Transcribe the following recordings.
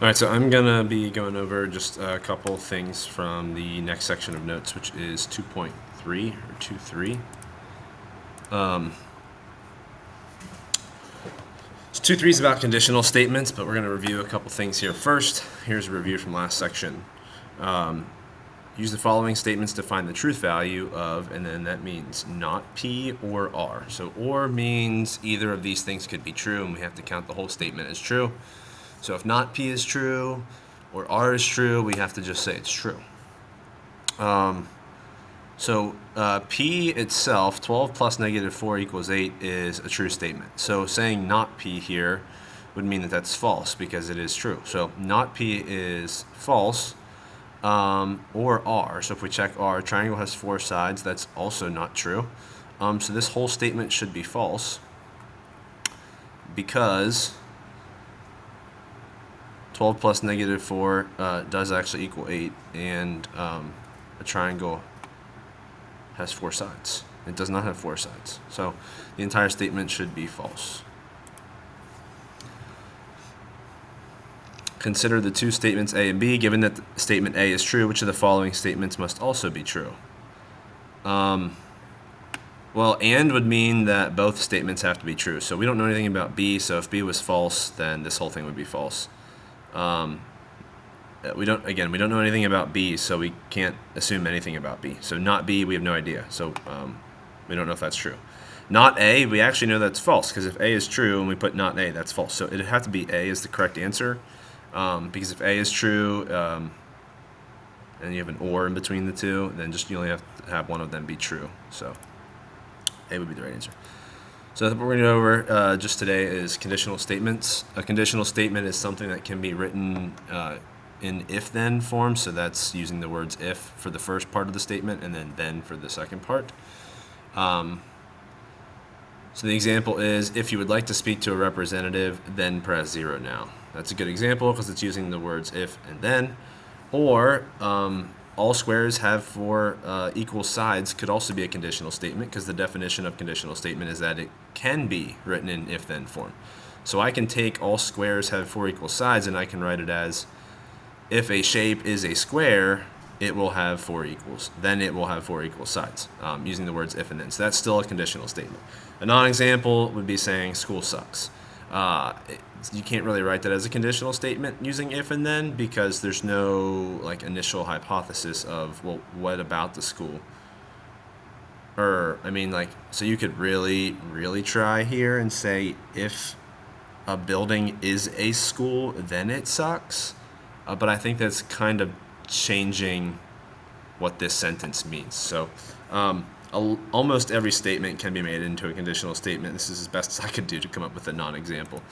All right, so I'm going to be going over just a couple things from the next section of notes, which is 2.3 or 2.3. So 2.3 is about conditional statements, but we're going to review a couple things here first. Here's a review from last section. Use the following statements to find the truth value of, and then that means not P or R. So or means either of these things could be true, and we have to count the whole statement as true. So if not P is true or R is true, we have to just say it's true. P itself, 12 plus negative 4 equals 8, is a true statement. So saying not P here would mean that that's false because it is true. So not P is false, or R. So if we check R, triangle has 4 sides, that's also not true. So this whole statement should be false because 12 plus negative 4 does actually equal 8, and a triangle has 4 sides. It does not have 4 sides. So the entire statement should be false. Consider the two statements A and B. Given that statement A is true, which of the following statements must also be true? Well, and would mean that both statements have to be true. So we don't know anything about B, so if B was false, then this whole thing would be false. We don't know anything about B, so we can't assume anything about B. So not B, we have no idea. So we don't know if that's true. Not A, we actually know that's false, because if A is true and we put not A, that's false. So it'd have to be A is the correct answer, because if A is true and you have an or in between the two, then just you only have to have one of them be true. So A would be the right answer. So what we're going to go over just today is conditional statements. A conditional statement is something that can be written in if-then form, so that's using the words if for the first part of the statement and then for the second part. So the example is, if you would like to speak to a representative, then press 0 now. That's a good example because it's using the words if and then. Or all squares have 4 equal sides could also be a conditional statement, because the definition of conditional statement is that it can be written in if-then form. So I can take all squares have 4 equal sides and I can write it as, if a shape is a square, it will have 4 equals. Then it will have 4 equal sides, using the words if and then. So that's still a conditional statement. A non-example would be saying school sucks. You can't really write that as a conditional statement using if and then, because there's no initial hypothesis of, well, what about the school? So you could really try here and say, if a building is a school, then it sucks. But I think that's kind of changing what this sentence means. So almost every statement can be made into a conditional statement. This is as best as I could do to come up with a non-example.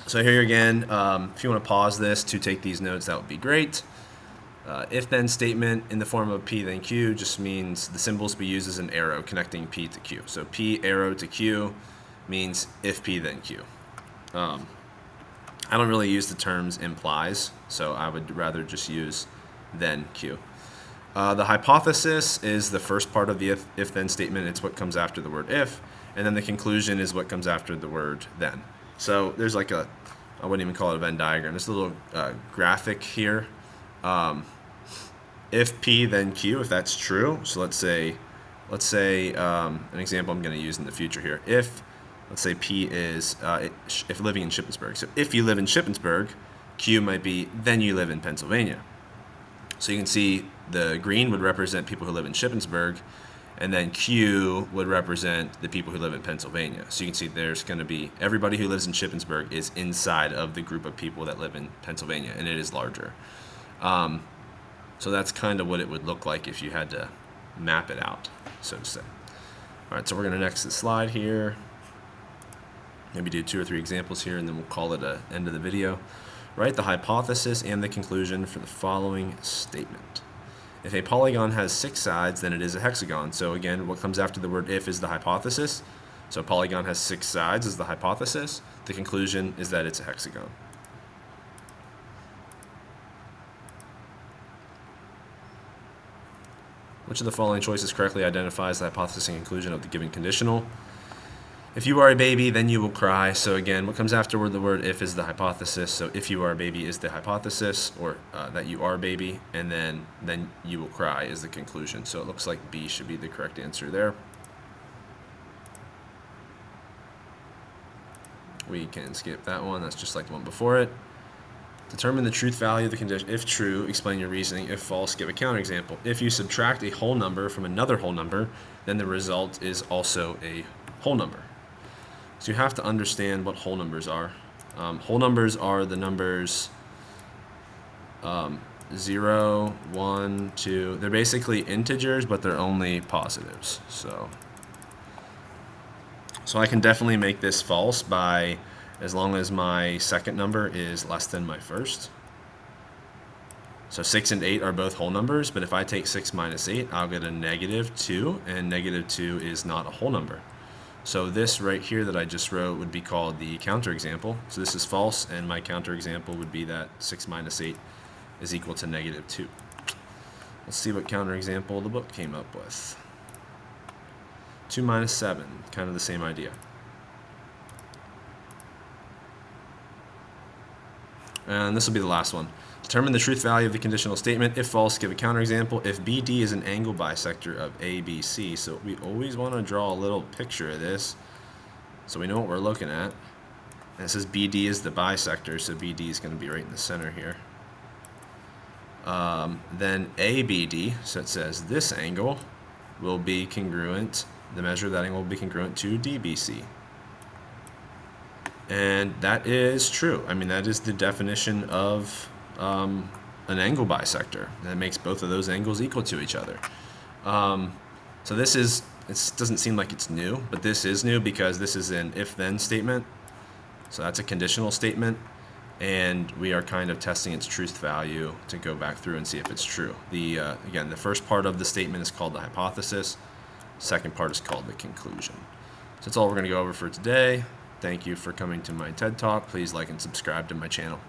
So here again, if you want to pause this to take these notes, that would be great. If-then statement in the form of P then Q just means the symbols we use as an arrow connecting P to Q. So P arrow to Q means if P then Q. I don't really use the terms implies, so I would rather just use then Q. The hypothesis is the first part of the if-then statement. It's what comes after the word if, and then the conclusion is what comes after the word then. So there's I wouldn't even call it a Venn diagram. There's a little graphic here. If P then Q, if that's true, so let's say an example I'm going to use in the future here. If, let's say P is if living in Shippensburg. So if you live in Shippensburg, Q might be then you live in Pennsylvania. So you can see the green would represent people who live in Shippensburg, and then Q would represent the people who live in Pennsylvania. So you can see there's going to be everybody who lives in Shippensburg is inside of the group of people that live in Pennsylvania, and it is larger. So that's kind of what it would look like if you had to map it out, so to say. All right, so we're going to next the slide here. Maybe do 2 or 3 examples here, and then we'll call it an end of the video. Write the hypothesis and the conclusion for the following statement. If a polygon has 6 sides, then it is a hexagon. So again, what comes after the word if is the hypothesis. So a polygon has 6 sides is the hypothesis. The conclusion is that it's a hexagon. Which of the following choices correctly identifies the hypothesis and conclusion of the given conditional? If you are a baby, then you will cry. So again, what comes after the word if is the hypothesis. So if you are a baby is the hypothesis, or that you are a baby, and then you will cry is the conclusion. So it looks like B should be the correct answer there. We can skip that one. That's just like the one before it. Determine the truth value of the condition. If true, explain your reasoning. If false, give a counterexample. If you subtract a whole number from another whole number, then the result is also a whole number. So you have to understand what whole numbers are. Whole numbers are the numbers 0, 1, 2. They're basically integers, but they're only positives. So I can definitely make this false by, as long as my second number is less than my first. So 6 and 8 are both whole numbers, but if I take 6 minus 8, I'll get a -2, and -2 is not a whole number. So this right here that I just wrote would be called the counterexample. So this is false, and my counterexample would be that 6 minus 8 is equal to -2. Let's see what counterexample the book came up with. 2 minus 7, kind of the same idea. And this will be the last one. Determine the truth value of the conditional statement. If false, give a counterexample. If BD is an angle bisector of ABC, so we always want to draw a little picture of this so we know what we're looking at. And it says BD is the bisector, so BD is going to be right in the center here. Then ABD, so it says this angle will be congruent, the measure of that angle will be congruent to DBC. And that is true. I mean, that is the definition of an angle bisector. That makes both of those angles equal to each other. So this is, it doesn't seem like it's new, but this is new because this is an if-then statement. So that's a conditional statement, and we are kind of testing its truth value to go back through and see if it's true. Again, the first part of the statement is called the hypothesis. Second part is called the conclusion. So that's all we're going to go over for today. Thank you for coming to my TED Talk. Please like and subscribe to my channel.